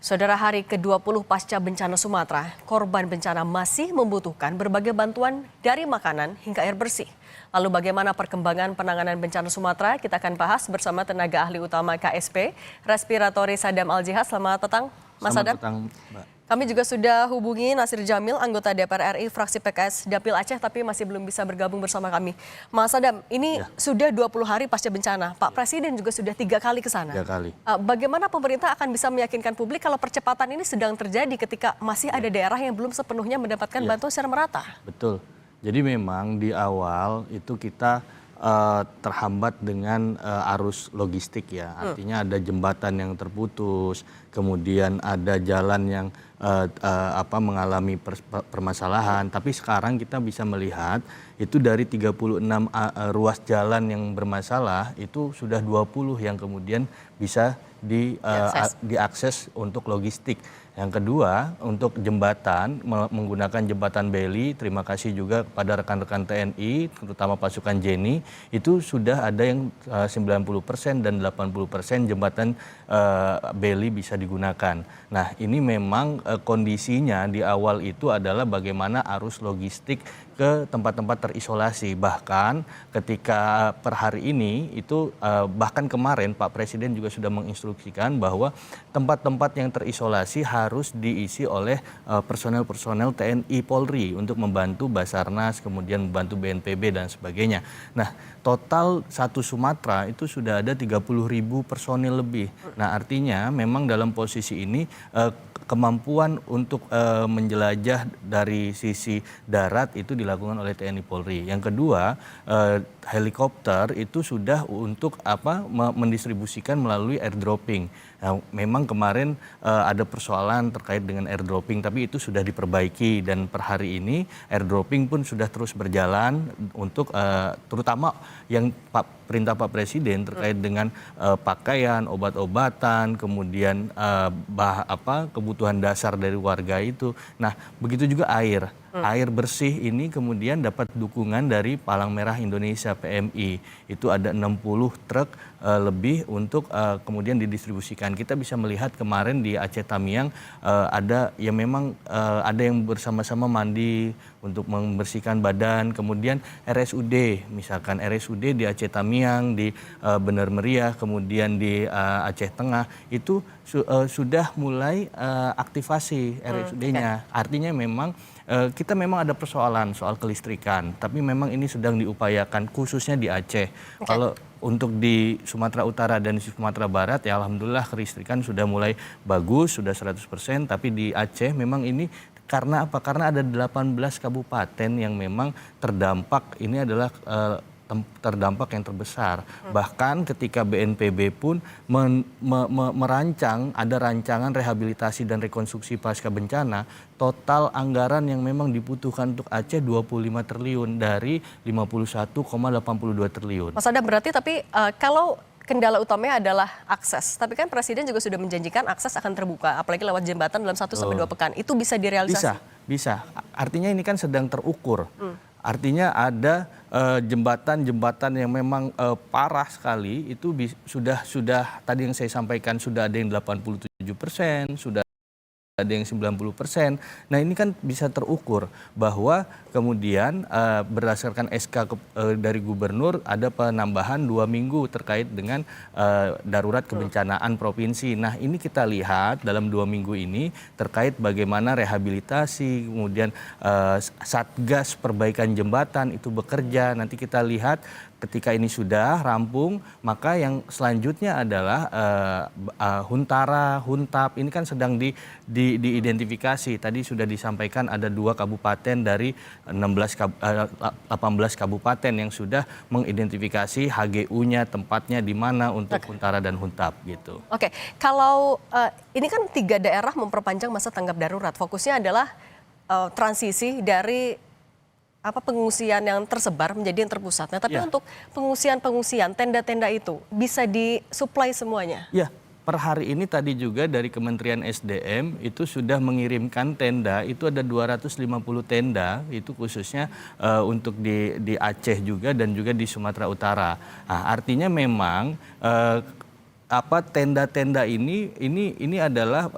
Saudara, hari ke-20 pasca bencana Sumatera, korban bencana masih membutuhkan berbagai bantuan dari makanan hingga air bersih. Lalu bagaimana perkembangan penanganan bencana Sumatera? Kita akan bahas bersama tenaga ahli utama KSP, Respiratori Sadam Al-Jihad. Selamat petang, Mas Sadam. Selamat petang, Mbak. Kami juga sudah hubungi Nasir Jamil, anggota DPR RI, fraksi PKS Dapil Aceh, tapi masih belum bisa bergabung bersama kami. Mas Sadam, ini sudah 20 hari pasca bencana. Pak Presiden juga sudah 3 kali ke sana. 3 kali. Bagaimana pemerintah akan bisa meyakinkan publik kalau percepatan ini sedang terjadi ketika masih ada daerah yang belum sepenuhnya mendapatkan bantuan secara merata? Betul. Jadi memang di awal itu kita terhambat dengan arus logistik ya. Artinya ada jembatan yang terputus, kemudian ada jalan yang mengalami permasalahan. Tapi sekarang kita bisa melihat itu dari 36 ruas jalan yang bermasalah itu sudah 20 yang kemudian bisa diakses untuk logistik. Yang kedua, untuk jembatan, menggunakan jembatan Beli, terima kasih juga kepada rekan-rekan TNI, terutama pasukan Jenny, itu sudah ada yang 90% dan 80% jembatan Beli bisa digunakan. Nah, ini memang kondisinya di awal itu adalah bagaimana arus logistik ke tempat-tempat terisolasi. Bahkan ketika per hari ini itu bahkan kemarin Pak Presiden juga sudah menginstruksikan bahwa tempat-tempat yang terisolasi harus diisi oleh personel-personel TNI Polri untuk membantu Basarnas, kemudian membantu BNPB dan sebagainya. Nah, total satu Sumatera itu sudah ada 30.000 personil lebih. Nah, artinya memang dalam posisi ini kemampuan untuk menjelajah dari sisi darat itu dilakukan oleh TNI Polri. Yang kedua, helikopter itu sudah untuk mendistribusikan melalui airdropping. Nah, memang kemarin ada persoalan terkait dengan airdropping, tapi itu sudah diperbaiki dan per hari ini airdropping pun sudah terus berjalan untuk terutama yang perintah Pak Presiden terkait dengan pakaian, obat-obatan, kemudian kebutuhan dasar dari warga itu. Nah, begitu juga air. Air bersih ini kemudian dapat dukungan dari Palang Merah Indonesia PMI. Itu ada 60 truk lebih untuk kemudian didistribusikan. Kita bisa melihat kemarin di Aceh Tamiang ada yang memang ada yang bersama-sama mandi untuk membersihkan badan. Kemudian RSUD, misalkan RSUD di Aceh Tamiang, di Bener Meriah, kemudian di Aceh Tengah itu sudah mulai aktivasi RSUD-nya. Artinya memang kita memang ada persoalan soal kelistrikan, tapi memang ini sedang diupayakan khususnya di Aceh. Kalau untuk di Sumatera Utara dan di Sumatera Barat ya alhamdulillah kelistrikan sudah mulai bagus, sudah 100%, tapi di Aceh memang ini karena apa? Karena ada 18 kabupaten yang memang terdampak, ini adalah terdampak yang terbesar. Bahkan ketika BNPB pun merancang, ada rancangan rehabilitasi dan rekonstruksi pasca bencana, total anggaran yang memang dibutuhkan untuk Aceh 25 triliun dari 51,82 triliun. Mas Adam, berarti tapi kalau kendala utamanya adalah akses, tapi kan Presiden juga sudah menjanjikan akses akan terbuka, apalagi lewat jembatan dalam 1-2 pekan. Itu bisa direalisasi? Bisa. Artinya ini kan sedang terukur. Artinya ada jembatan-jembatan yang memang parah sekali itu sudah tadi yang saya sampaikan sudah ada yang 87%, sudah ada yang 90%. Nah, ini kan bisa terukur bahwa kemudian berdasarkan SK dari gubernur ada penambahan 2 minggu terkait dengan darurat kebencanaan provinsi. Nah, ini kita lihat dalam 2 minggu ini terkait bagaimana rehabilitasi, kemudian Satgas perbaikan jembatan itu bekerja. Nanti kita lihat ketika ini sudah rampung, maka yang selanjutnya adalah Huntara, Huntap, ini kan sedang diidentifikasi. Tadi sudah disampaikan ada 2 kabupaten dari 18 kabupaten yang sudah mengidentifikasi HGU-nya, tempatnya di mana untuk Huntara dan Huntap gitu. Oke, kalau ini kan 3 daerah memperpanjang masa tanggap darurat, fokusnya adalah transisi dari pengungsian yang tersebar menjadi yang terpusat. Nah, tapi untuk pengungsian tenda-tenda itu bisa disuplai semuanya? Ya, per hari ini tadi juga dari Kementerian SDM itu sudah mengirimkan tenda, itu ada 250 tenda, itu khususnya untuk di Aceh juga dan juga di Sumatera Utara. Nah, artinya memang tenda-tenda ini adalah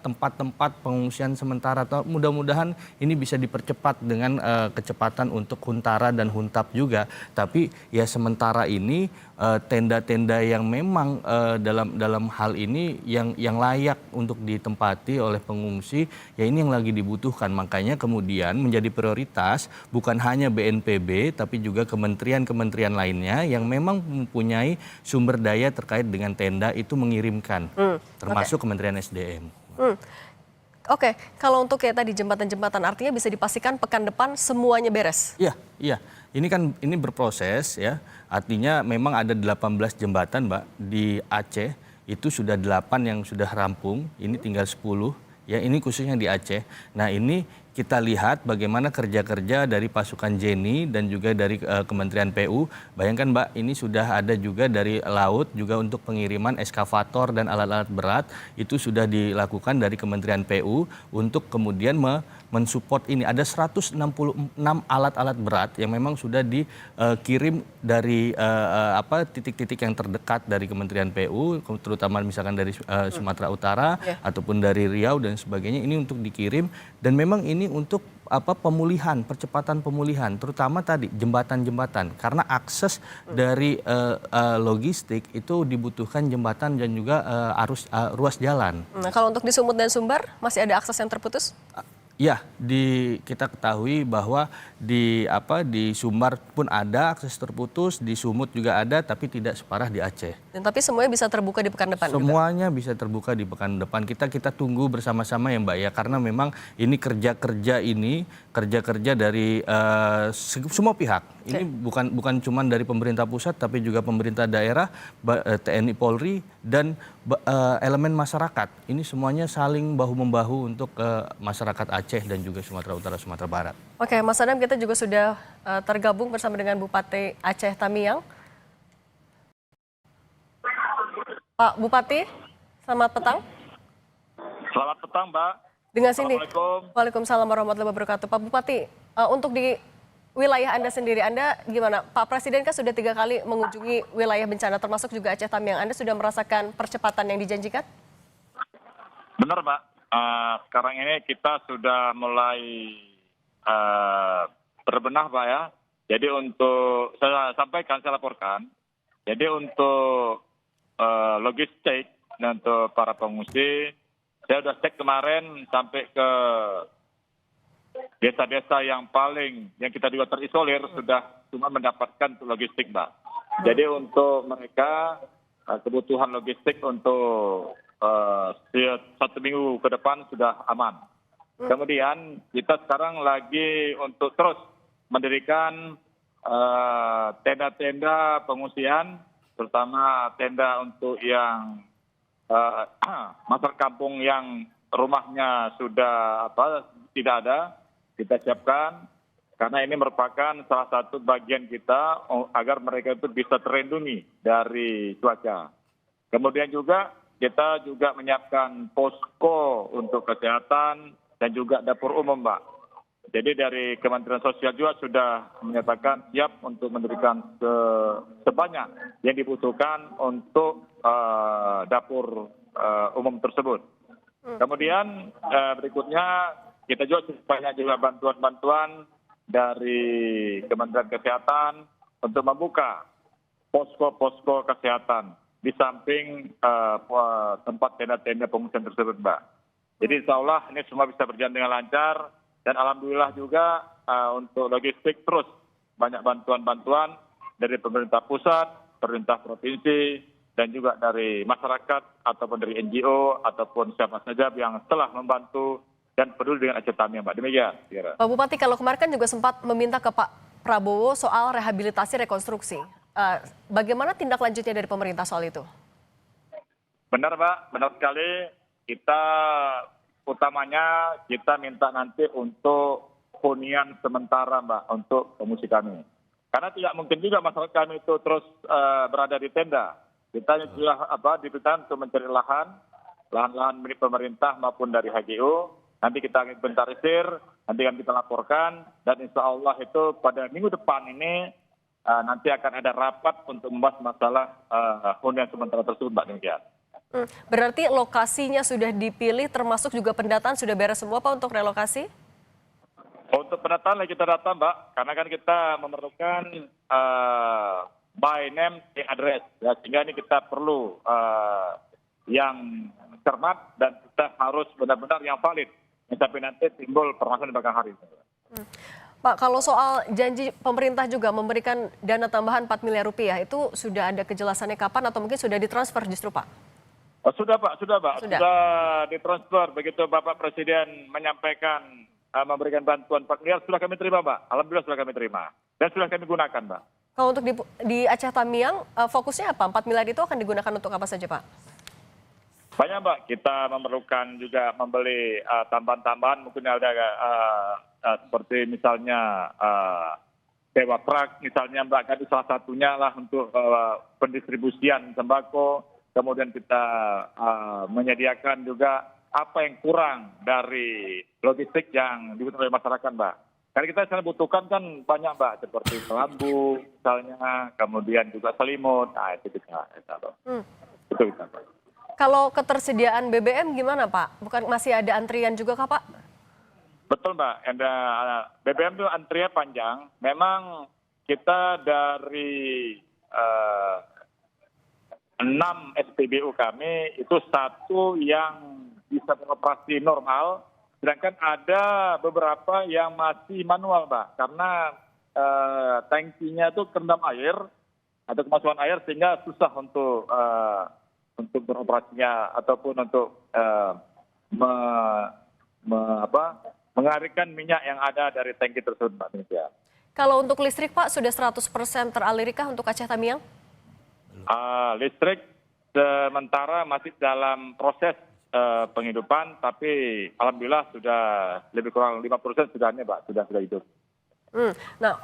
tempat-tempat pengungsian sementara. Atau mudah-mudahan ini bisa dipercepat dengan kecepatan untuk huntara dan huntap juga. Tapi ya sementara ini tenda-tenda yang memang dalam hal ini yang layak untuk ditempati oleh pengungsi, ya ini yang lagi dibutuhkan. Makanya kemudian menjadi prioritas bukan hanya BNPB tapi juga kementerian-kementerian lainnya yang memang mempunyai sumber daya terkait dengan tenda itu mengirimkan, termasuk Kementerian SDM. Oke, kalau untuk kayak tadi jembatan-jembatan artinya bisa dipastikan pekan depan semuanya beres? Iya. Ini berproses ya. Artinya memang ada 18 jembatan, Mbak, di Aceh. Itu sudah 8 yang sudah rampung, ini tinggal 10. Ya, ini khususnya di Aceh. Nah, ini kita lihat bagaimana kerja-kerja dari pasukan Jenny dan juga dari Kementerian PU. Bayangkan Mbak, ini sudah ada juga dari laut juga untuk pengiriman eskavator dan alat-alat berat. Itu sudah dilakukan dari Kementerian PU untuk kemudian mensupport ini. Ada 166 alat-alat berat yang memang sudah dikirim dari titik-titik yang terdekat dari Kementerian PU, terutama misalkan dari Sumatera Utara ataupun dari Riau dan sebagainya. Ini untuk dikirim dan memang ini untuk pemulihan, percepatan pemulihan, terutama tadi jembatan-jembatan, karena akses dari logistik itu dibutuhkan jembatan dan juga ruas jalan. Nah, kalau untuk di Sumut dan Sumbar masih ada akses yang terputus? Ya, kita ketahui bahwa di Sumbar pun ada akses terputus, di Sumut juga ada, tapi tidak separah di Aceh. Dan tapi semuanya bisa terbuka di pekan depan? Semuanya bisa terbuka di pekan depan. Kita tunggu bersama-sama ya Mbak ya, karena memang ini kerja-kerja dari semua pihak. Ini bukan cuma dari pemerintah pusat, tapi juga pemerintah daerah, TNI Polri dan elemen masyarakat. Ini semuanya saling bahu-membahu untuk masyarakat Aceh dan juga Sumatera Utara, Sumatera Barat. Oke, Mas Adam, kita juga sudah tergabung bersama dengan Bupati Aceh Tamiang. Pak Bupati, selamat petang. Selamat petang, Mbak. Dengan sini. Assalamualaikum. Waalaikumsalam warahmatullahi wabarakatuh. Pak Bupati, untuk di wilayah Anda sendiri, Anda gimana? Pak Presiden kan sudah 3 kali mengunjungi wilayah bencana, termasuk juga Aceh Tamiang. Anda sudah merasakan percepatan yang dijanjikan? Benar, Mbak. Sekarang ini kita sudah mulai berbenah, Pak ya. Jadi untuk, saya laporkan. Jadi untuk logistik dan untuk para pengungsi, saya sudah cek kemarin sampai ke desa-desa yang kita juga terisolir sudah cuma mendapatkan logistik, Mbak. Jadi untuk mereka kebutuhan logistik untuk 1 minggu ke depan sudah aman. Kemudian kita sekarang lagi untuk terus mendirikan tenda-tenda pengungsian, terutama tenda untuk yang masyarakat kampung yang rumahnya sudah tidak ada, kita siapkan karena ini merupakan salah satu bagian kita agar mereka itu bisa terlindungi dari cuaca. Kemudian juga kita juga menyiapkan posko untuk kesehatan dan juga dapur umum, Mbak. Jadi dari Kementerian Sosial juga sudah menyatakan siap untuk mendirikan sebanyak yang dibutuhkan untuk dapur umum tersebut. Kemudian berikutnya kita juga banyak juga bantuan-bantuan dari Kementerian Kesehatan untuk membuka posko-posko kesehatan di samping tempat tenda-tenda pengungsian tersebut, Mbak. Jadi insya Allah ini semua bisa berjalan dengan lancar. Dan alhamdulillah juga untuk logistik terus banyak bantuan-bantuan dari pemerintah pusat, pemerintah provinsi, dan juga dari masyarakat ataupun dari NGO ataupun siapa saja yang telah membantu dan peduli dengan Aceh Tamiang, Mbak. Demikian. Pak Bupati, kalau kemarin kan juga sempat meminta ke Pak Prabowo soal rehabilitasi rekonstruksi. Bagaimana tindak lanjutnya dari pemerintah soal itu? Benar, Mbak. Benar sekali. Utamanya kita minta nanti untuk hunian sementara, Mbak, untuk pengungsi kami. Karena tidak mungkin juga masyarakat kami itu terus berada di tenda. Kita juga diminta untuk mencari lahan-lahan milik pemerintah maupun dari HGU. Nanti kita inventarisir, nanti akan kita laporkan, dan insya Allah itu pada minggu depan ini nanti akan ada rapat untuk membahas masalah hunian sementara tersebut, Mbak, demikian. Berarti lokasinya sudah dipilih, termasuk juga pendataan sudah beres semua Pak untuk relokasi? Untuk pendataan lagi kita data, Mbak, karena kan kita memerlukan by name address, ya, sehingga ini kita perlu yang cermat dan kita harus benar-benar yang valid, sampai nanti timbul permasalahan di belakang hari. Pak, kalau soal janji pemerintah juga memberikan dana tambahan 4 miliar rupiah, itu sudah ada kejelasannya kapan atau mungkin sudah ditransfer justru Pak? Oh, sudah Pak, sudah ditransfer. Begitu Bapak Presiden menyampaikan memberikan bantuan 4 miliar, sudah kami terima, Pak. Alhamdulillah sudah kami terima dan sudah kami gunakan, Pak. Kalau untuk di Aceh Tamiang, fokusnya apa? 4 miliar itu akan digunakan untuk apa saja Pak? Banyak, Mbak. Kita memerlukan juga membeli tambahan-tambahan, mungkin ada seperti misalnya sewa truk, misalnya, Mbak, kan itu salah satunya lah untuk pendistribusian sembako. Kemudian kita menyediakan juga apa yang kurang dari logistik yang dibutuhkan oleh masyarakat, Mbak. Karena kita sekarang butuhkan kan banyak, Mbak, seperti lampu misalnya, kemudian juga selimut. Nah, itu kita. Itu kita, Pak. Kalau ketersediaan BBM gimana Pak? Bukan masih ada antrian juga kah Pak? Betul, Mbak. Ada BBM itu antrian panjang. Memang kita dari 6 SPBU kami itu 1 yang bisa beroperasi normal, sedangkan ada beberapa yang masih manual, Mbak, karena tangkinya itu kerendam air atau kemasukan air sehingga susah untuk beroperasinya ataupun untuk mengalirkan minyak yang ada dari tangki tersebut, Mbak. Demikian. Kalau untuk listrik Pak, sudah 100% teralirkah untuk Aceh Tamiang? Listrik sementara masih dalam proses penghidupan, tapi alhamdulillah sudah lebih kurang 5% sudah ini, Pak, sudah hidup. Nah,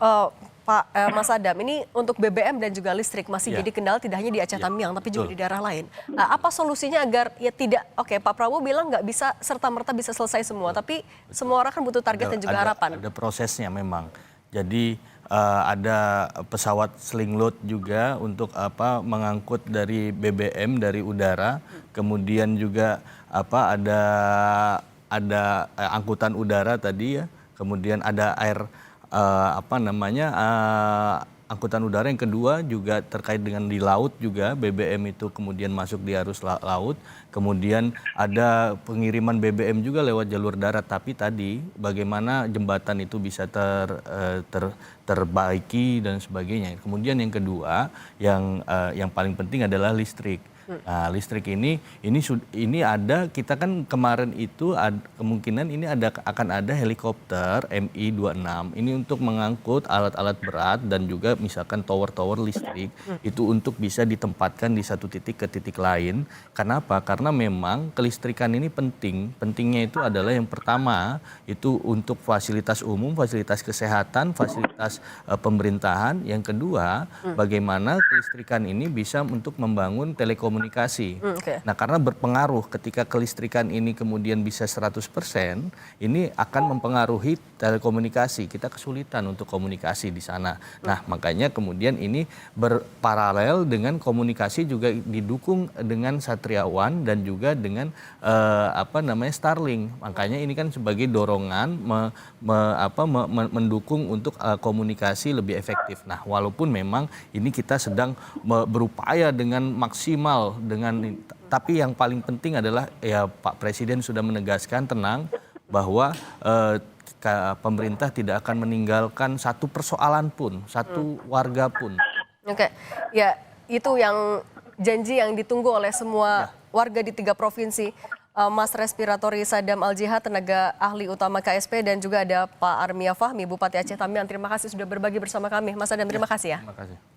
Pak Mas Adam, ini untuk BBM dan juga listrik masih jadi kendala tidak hanya di Aceh Tamiang, tapi juga di daerah lain. Apa solusinya agar ya tidak, oke Pak Prabowo bilang nggak bisa serta-merta bisa selesai semua, tapi semua orang kan butuh target dan juga harapan. Ada prosesnya memang. Jadi ada pesawat sling load juga untuk mengangkut dari BBM dari udara, kemudian juga ada angkutan udara tadi ya, kemudian ada angkutan udara yang kedua juga terkait dengan di laut juga BBM itu kemudian masuk di arus laut, kemudian ada pengiriman BBM juga lewat jalur darat, tapi tadi bagaimana jembatan itu bisa terbaiki dan sebagainya. Kemudian yang kedua yang paling penting adalah listrik. Nah, listrik ini ada, kita kan kemarin itu kemungkinan ini akan ada helikopter Mi-26 ini untuk mengangkut alat-alat berat dan juga misalkan tower-tower listrik itu untuk bisa ditempatkan di satu titik ke titik lain. Kenapa? Karena memang kelistrikan ini pentingnya itu adalah yang pertama itu untuk fasilitas umum, fasilitas kesehatan, fasilitas pemerintahan. Yang kedua, bagaimana kelistrikan ini bisa untuk membangun telekomunikasi. Nah, karena berpengaruh ketika kelistrikan ini kemudian bisa 100%, ini akan mempengaruhi telekomunikasi. Kita kesulitan untuk komunikasi di sana. Nah, makanya kemudian ini berparalel dengan komunikasi juga didukung dengan Satriawan dan juga dengan Starlink. Makanya ini kan sebagai dorongan mendukung untuk komunikasi lebih efektif. Nah, walaupun memang ini kita sedang berupaya dengan maksimal tapi yang paling penting adalah ya Pak Presiden sudah menegaskan tenang bahwa pemerintah tidak akan meninggalkan satu persoalan pun, satu warga pun. Oke, ya itu yang janji yang ditunggu oleh semua warga di 3 provinsi. Mas Respiratori Sadam Al-Jihad, tenaga ahli utama KSP, dan juga ada Pak Armia Fahmi, Bupati Aceh Tamiang. Terima kasih sudah berbagi bersama kami. Mas Sadam, terima kasih ya. Terima kasih.